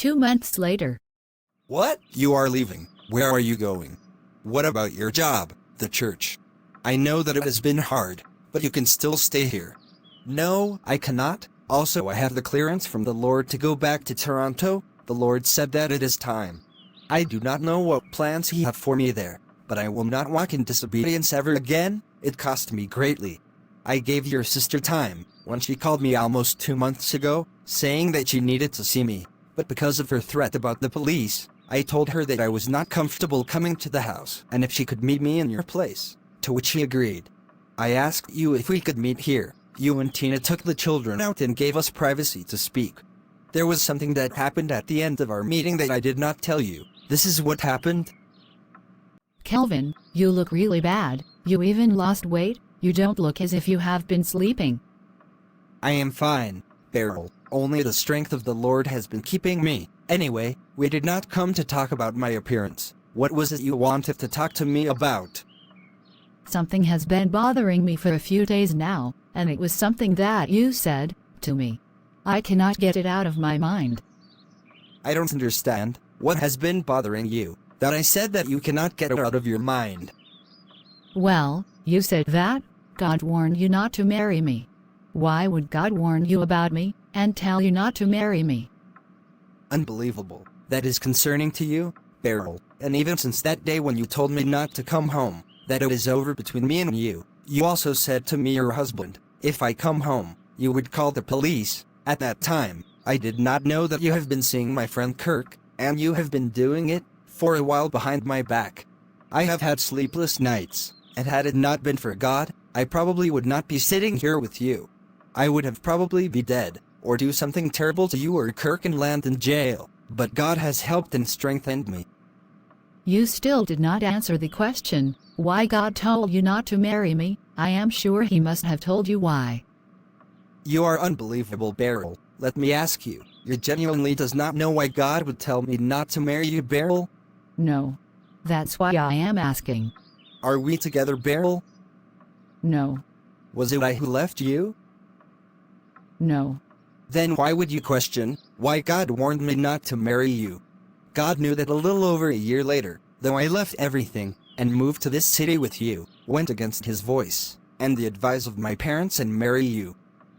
2 months later. What? You are leaving. Where are you going? What about your job, the church? I know that it has been hard, but you can still stay here. No, I cannot. Also, I have the clearance from the Lord to go back to Toronto. The Lord said that it is time. I do not know what plans He have for me there, but I will not walk in disobedience ever again. It cost me greatly. I gave your sister time when she called me almost 2 months ago, saying that she needed to see me, but because of her threat about the police, I told her that I was not comfortable coming to the house and if she could meet me in your place, to which she agreed. I asked you if we could meet here. You and Tina took the children out and gave us privacy to speak. There was something that happened at the end of our meeting that I did not tell you. This is what happened. Kelvin, you look really bad. You even lost weight. You don't look as if you have been sleeping. I am fine, Barl. Only the strength of the Lord has been keeping me. Anyway, we did not come to talk about my appearance. What was it you wanted to talk to me about? Something has been bothering me for a few days now, and it was something that you said to me. I cannot get it out of my mind. I don't understand. What has been bothering you? That I said that you cannot get it out of your mind. Well, you said that God warned you not to marry me. Why would God warn you about me and tell you not to marry me? Unbelievable. That is concerning to you, Barl. And even since that day when you told me not to come home, that it is over between me and you, you also said to me, your husband, if I come home, you would call the police. At that time, I did not know that you have been seeing my friend Kirk, and you have been doing it for a while behind my back. I have had sleepless nights, and had it not been for God, I probably would not be sitting here with you. I would have probably be dead, or do something terrible to you or Kirk and land in jail, but God has helped and strengthened me. You still did not answer the question, why God told you not to marry me. I am sure He must have told you why. You are unbelievable, Barl. Let me ask you, you genuinely does not know why God would tell me not to marry you, Barl? No. That's why I am asking. Are we together, Barl? No. Was it I who left you? No. Then why would you question why God warned me not to marry you? God knew that a little over a year later, though I left everything and moved to this city with you, went against His voice and the advice of my parents and marry you.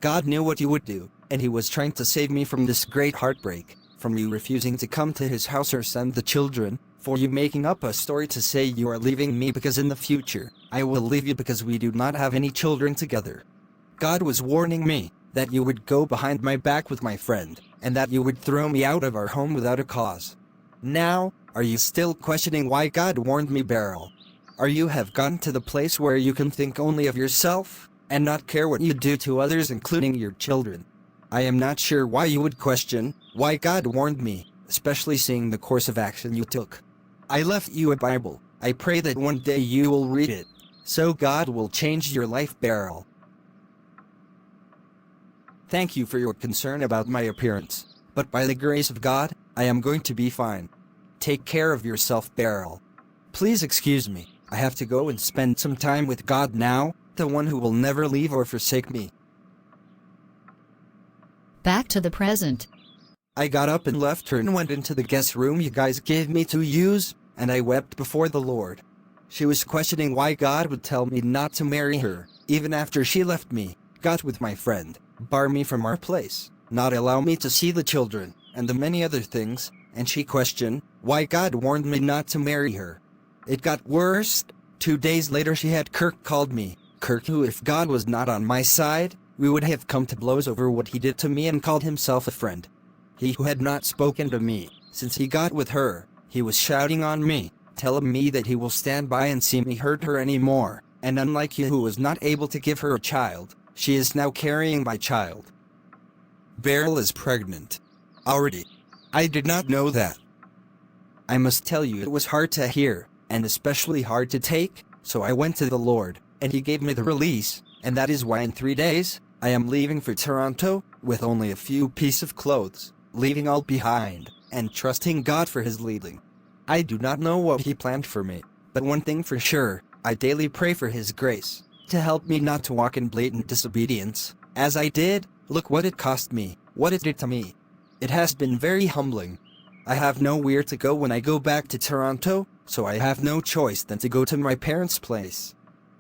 God knew what you would do, and He was trying to save me from this great heartbreak, from you refusing to come to His house or send the children, for you making up a story to say you are leaving me because in the future, I will leave you because we do not have any children together. God was warning me that you would go behind my back with my friend, and that you would throw me out of our home without a cause. Now, are you still questioning why God warned me, Barl? Are you have gotten to the place where you can think only of yourself, and not care what you do to others including your children? I am not sure why you would question why God warned me, especially seeing the course of action you took. I left you a Bible. I pray that one day you will read it, so God will change your life, Barl. Thank you for your concern about my appearance, but by the grace of God, I am going to be fine. Take care of yourself, Barl. Please excuse me, I have to go and spend some time with God now, the one who will never leave or forsake me. Back to the present. I got up and left her and went into the guest room you guys gave me to use, and I wept before the Lord. She was questioning why God would tell me not to marry her, even after she left me, got with my friend, bar me from our place, not allow me to see the children, and the many other things, and she questioned why God warned me not to marry her. It got worse. 2 days later she had Kirk called me, Kirk who, if God was not on my side, we would have come to blows over what he did to me, and called himself a friend. He who had not spoken to me since he got with her, he was shouting on me, telling me that he will stand by and see me hurt her anymore, and unlike you who was not able to give her a child, she is now carrying my child. Barl is pregnant. Already. I did not know that. I must tell you it was hard to hear, and especially hard to take, so I went to the Lord, and He gave me the release, and that is why in 3 days, I am leaving for Toronto, with only a few pieces of clothes, leaving all behind, and trusting God for His leading. I do not know what He planned for me, but one thing for sure, I daily pray for His grace, to help me not to walk in blatant disobedience, as I did. Look what it cost me, what it did to me. It has been very humbling. I have nowhere to go when I go back to Toronto, so I have no choice than to go to my parents' place.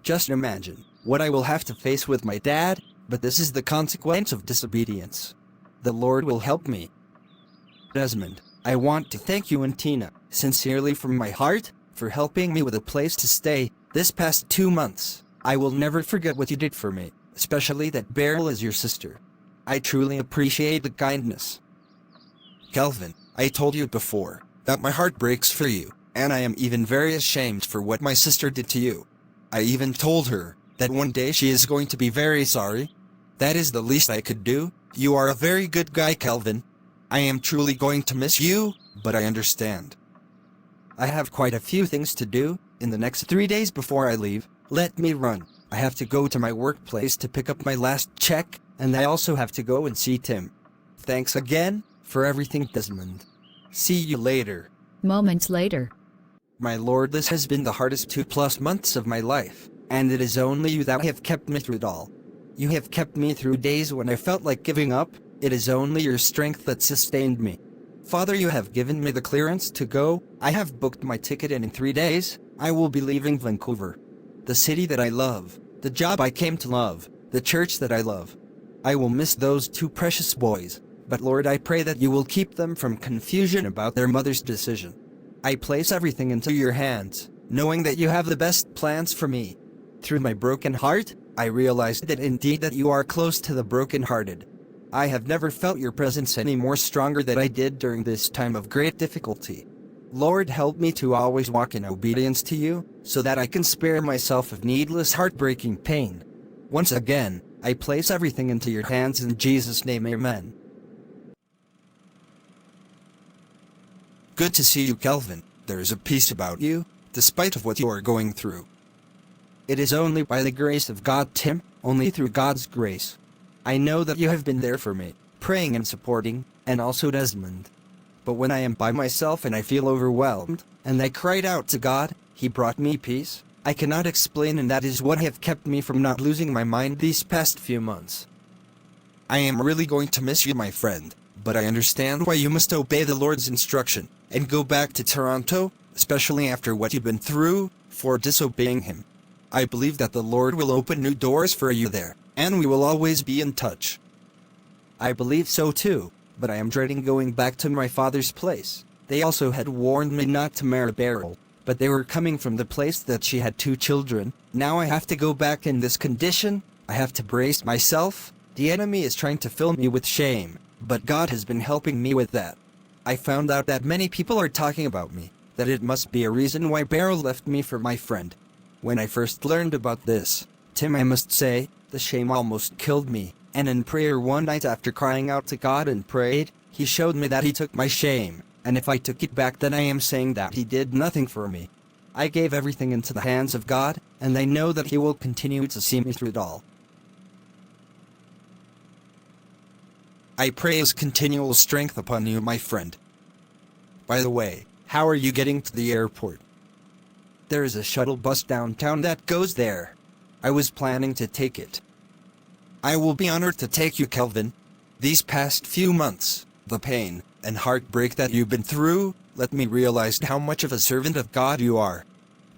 Just imagine what I will have to face with my dad, but this is the consequence of disobedience. The Lord will help me. Desmond, I want to thank you and Tina, sincerely from my heart, for helping me with a place to stay this past 2 months. I will never forget what you did for me, especially that Barl is your sister. I truly appreciate the kindness. Kelvin, I told you before that my heart breaks for you, and I am even very ashamed for what my sister did to you. I even told her that one day she is going to be very sorry. That is the least I could do. You are a very good guy, Kelvin. I am truly going to miss you, but I understand. I have quite a few things to do in the next 3 days before I leave. Let me run. I have to go to my workplace to pick up my last check, and I also have to go and see Tim. Thanks again for everything, Desmond. See you later. Moments later. My lord, this has been the hardest 2+ months of my life, and it is only you that have kept me through it all. You have kept me through days when I felt like giving up. It is only your strength that sustained me. Father, you have given me the clearance to go. I have booked my ticket, and in 3 days, I will be leaving Vancouver. The city that I love, the job I came to love, the church that I love. I will miss those 2 precious boys, but Lord, I pray that you will keep them from confusion about their mother's decision. I place everything into your hands, knowing that you have the best plans for me. Through my broken heart, I realized that indeed that you are close to the brokenhearted. I have never felt your presence any more stronger than I did during this time of great difficulty. Lord, help me to always walk in obedience to you, so that I can spare myself of needless heartbreaking pain. Once again, I place everything into your hands in Jesus' name, amen. Good to see you, Kelvin. There is a peace about you, despite of what you are going through. It is only by the grace of God, Tim, only through God's grace. I know that you have been there for me, praying and supporting, and also Desmond. But when I am by myself and I feel overwhelmed, and I cried out to God, He brought me peace. I cannot explain, and that is what have kept me from not losing my mind these past few months. I am really going to miss you, my friend, but I understand why you must obey the Lord's instruction and go back to Toronto, especially after what you've been through, for disobeying Him. I believe that the Lord will open new doors for you there, and we will always be in touch. I believe so too, but I am dreading going back to my father's place. They also had warned me not to marry Barl, but they were coming from the place that she had 2 children. Now I have to go back in this condition. I have to brace myself. The enemy is trying to fill me with shame, but God has been helping me with that. I found out that many people are talking about me, that it must be a reason why Barl left me for my friend. When I first learned about this, Tim, I must say, the shame almost killed me, and in prayer one night after crying out to God and prayed, He showed me that He took my shame, and if I took it back, then I am saying that He did nothing for me. I gave everything into the hands of God, and I know that He will continue to see me through it all. I pray His continual strength upon you, my friend. By the way, how are you getting to the airport? There is a shuttle bus downtown that goes there. I was planning to take it. I will be honored to take you, Kelvin. These past few months, the pain and heartbreak that you've been through, let me realize how much of a servant of God you are.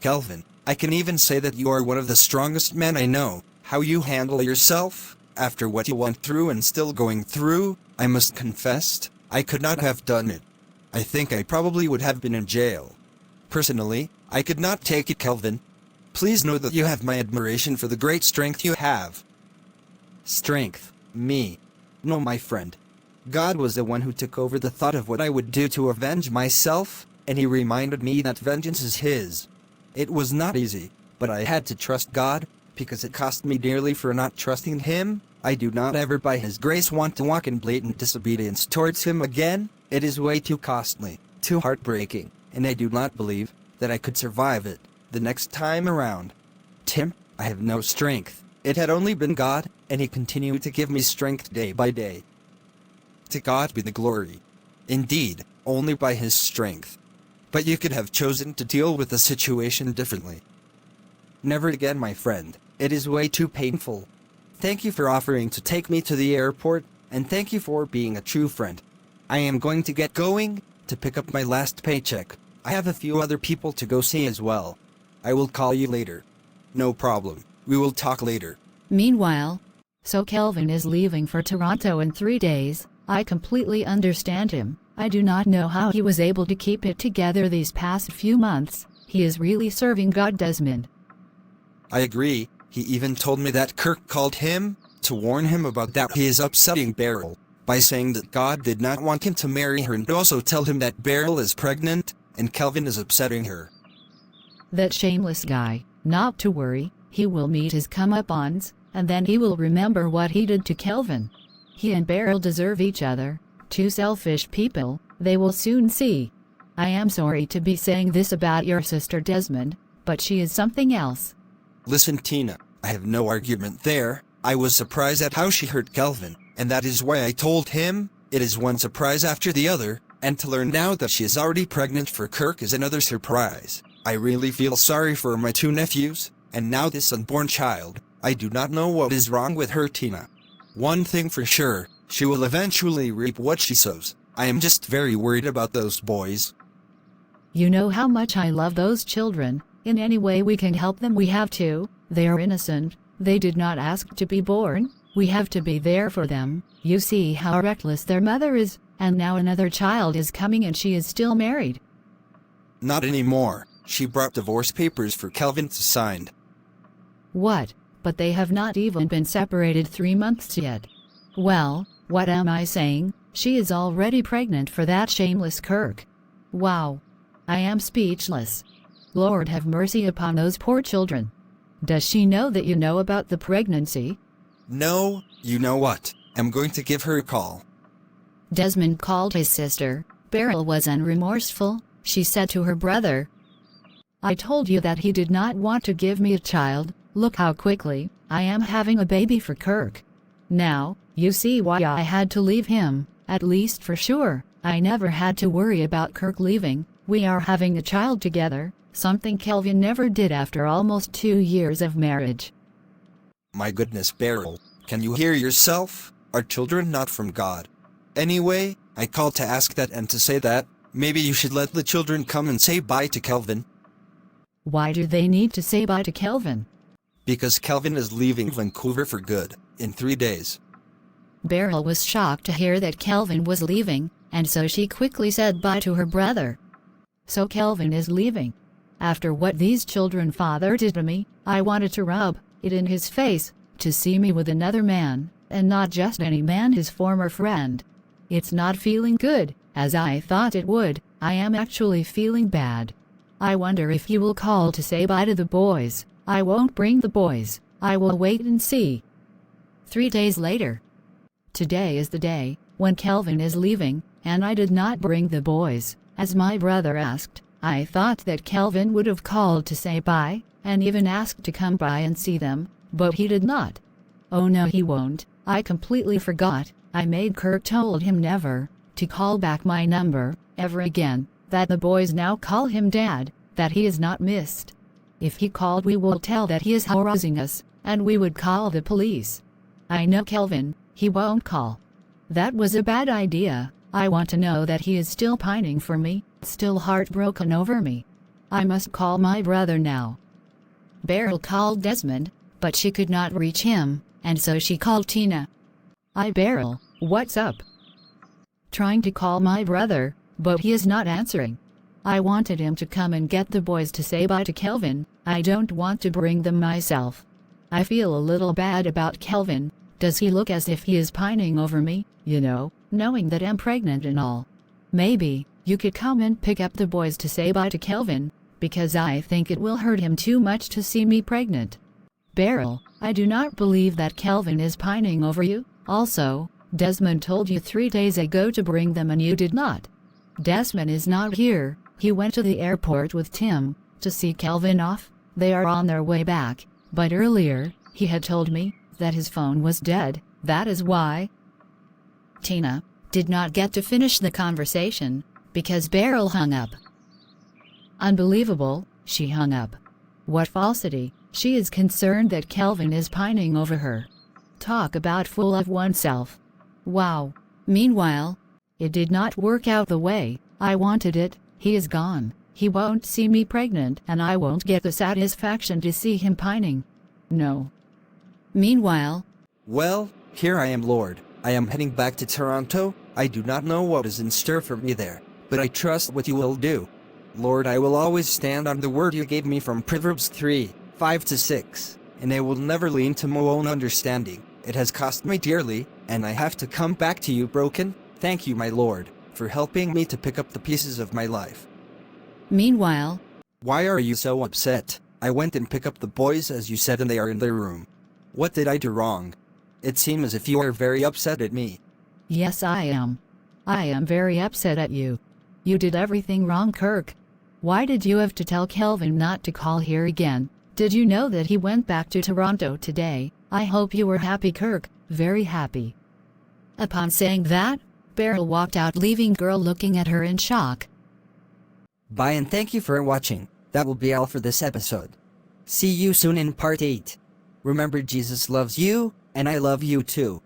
Kelvin, I can even say that you are one of the strongest men I know. How you handle yourself, after what you went through and still going through, I must confess, I could not have done it. I think I probably would have been in jail. Personally, I could not take it, Kelvin. Please know that you have my admiration for the great strength you have. Strength? Me? No, my friend. God was the one who took over the thought of what I would do to avenge myself, and He reminded me that vengeance is His. It was not easy, but I had to trust God, because it cost me dearly for not trusting Him. I do not ever by His grace want to walk in blatant disobedience towards Him again. It is way too costly, too heartbreaking, and I do not believe that I could survive it the next time around. Tim, I have no strength. It had only been God, and He continued to give me strength day by day. To God be the glory. Indeed, only by His strength. But you could have chosen to deal with the situation differently. Never again, my friend. It is way too painful. Thank you for offering to take me to the airport, and thank you for being a true friend. I am going to get going to pick up my last paycheck. I have a few other people to go see as well. I will call you later. No problem. We will talk later. Meanwhile, so Kelvin is leaving for Toronto in 3 days. I completely understand him. I do not know how he was able to keep it together these past few months. He is really serving God, Desmond. I agree. He even told me that Kirk called him to warn him about that he is upsetting Barl by saying that God did not want him to marry her, and also tell him that Barl is pregnant and Kelvin is upsetting her. That shameless guy. Not to worry, he will meet his come-up-ons, and then he will remember what he did to Kelvin. He and Barl deserve each other. Two selfish people, they will soon see. I am sorry to be saying this about your sister Desmond, but she is something else. Listen, Tina, I have no argument there. I was surprised at how she hurt Kelvin, and that is why I told him. It is one surprise after the other, and to learn now that she is already pregnant for Kirk is another surprise. I really feel sorry for my two nephews, and now this unborn child. I do not know what is wrong with her, Tina. One thing for sure, she will eventually reap what she sows. I am just very worried about those boys. You know how much I love those children. In any way we can help them, we have to. They are innocent. They did not ask to be born. We have to be there for them. You see how reckless their mother is, and now another child is coming and she is still married. Not anymore. She brought divorce papers for Kelvin to sign. What? But they have not even been separated 3 months yet. Well, what am I saying? She is already pregnant for that shameless Kirk. Wow. I am speechless. Lord have mercy upon those poor children. Does she know that you know about the pregnancy? No, you know what? I'm going to give her a call. Desmond called his sister. Barl was unremorseful. She said to her brother, I told you that he did not want to give me a child. Look how quickly I am having a baby for Kirk. Now, you see why I had to leave him, at least for sure. I never had to worry about Kirk leaving. We are having a child together, something Kelvin never did after almost 2 years of marriage. My goodness, Barl, can you hear yourself? Are children not from God? Anyway, I called to ask that and to say that maybe you should let the children come and say bye to Kelvin. Why do they need to say bye to Kelvin? Because Kelvin is leaving Vancouver for good, in 3 days. Barl was shocked to hear that Kelvin was leaving, and so she quickly said bye to her brother. So Kelvin is leaving. After what these children father did to me, I wanted to rub it in his face, to see me with another man, and not just any man, his former friend. It's not feeling good, as I thought it would. I am actually feeling bad. I wonder if he will call to say bye to the boys. I won't bring the boys. I will wait and see. 3 days later. Today is the day when Kelvin is leaving, and I did not bring the boys, as my brother asked. I thought that Kelvin would have called to say bye, and even asked to come by and see them, but he did not. Oh no, he won't. I completely forgot. I made Kirk told him never to call back my number, ever again, that the boys now call him Dad, that he is not missed. If he called, we will tell that he is harassing us, and we would call the police. I know Kelvin, he won't call. That was a bad idea. I want to know that he is still pining for me, still heartbroken over me. I must call my brother now. Barl called Desmond, but she could not reach him, and so she called Tina. Hi Barl, what's up? Trying to call my brother, but he is not answering. I wanted him to come and get the boys to say bye to Kelvin. I don't want to bring them myself. I feel a little bad about Kelvin. Does he look as if he is pining over me, knowing that I'm pregnant and all? Maybe you could come and pick up the boys to say bye to Kelvin, because I think it will hurt him too much to see me pregnant. Barl, I do not believe that Kelvin is pining over you. Also, Desmond told you 3 days ago to bring them and you did not. Desmond is not here. He went to the airport with Tim to see Kelvin off. They are on their way back, but earlier, he had told me that his phone was dead. That is why. Tina did not get to finish the conversation because Barl hung up. Unbelievable, she hung up. What falsity! She is concerned that Kelvin is pining over her. Talk about full of oneself. Wow. Meanwhile, It did not work out the way I wanted it. He is gone. He won't see me pregnant, and I won't get the satisfaction to see him pining. No. Meanwhile, Well, here I am, Lord. I am heading back to Toronto. I do not know what is in store for me there, but I trust what you will do. Lord, I will always stand on the word you gave me from Proverbs 3:5-6, and I will never lean to my own understanding. It has cost me dearly, and I have to come back to you broken. Thank you, my Lord, for helping me to pick up the pieces of my life. meanwhile, Why are you so upset? I went and picked up the boys as you said and they are in their room. What did I do wrong? It seems as if you are very upset at me. yes, I am. I am very upset at you. You did everything wrong, Kirk. Why did you have to tell Kelvin not to call here again? Did you know that he went back to Toronto today? I hope you were happy, Kirk, very happy. Upon saying that, Barl walked out, leaving girl looking at her in shock. Bye and thank you for watching. That will be all for this episode. See you soon in part 8. Remember, Jesus loves you, and I love you too.